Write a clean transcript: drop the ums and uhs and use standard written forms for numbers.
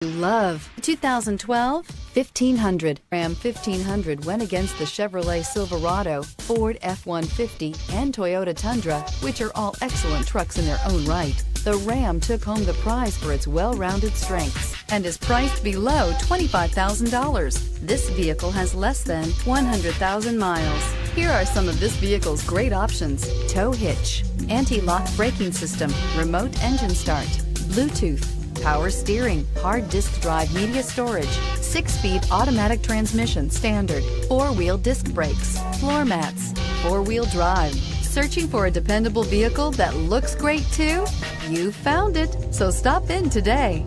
Love 2012 1500. Ram 1500 went against the Chevrolet Silverado, Ford F-150, and Toyota Tundra, which are all excellent trucks in their own right. The Ram took home the prize for its well-rounded strengths and is priced below $25,000. This vehicle has less than 100,000 miles. Here are some of this vehicle's great options: tow hitch, anti-lock braking system, remote engine start, Bluetooth, power steering, hard disk drive media storage, 6-speed automatic transmission standard, 4-wheel disc brakes, floor mats, 4-wheel drive. Searching for a dependable vehicle that looks great too? You found it, so stop in today.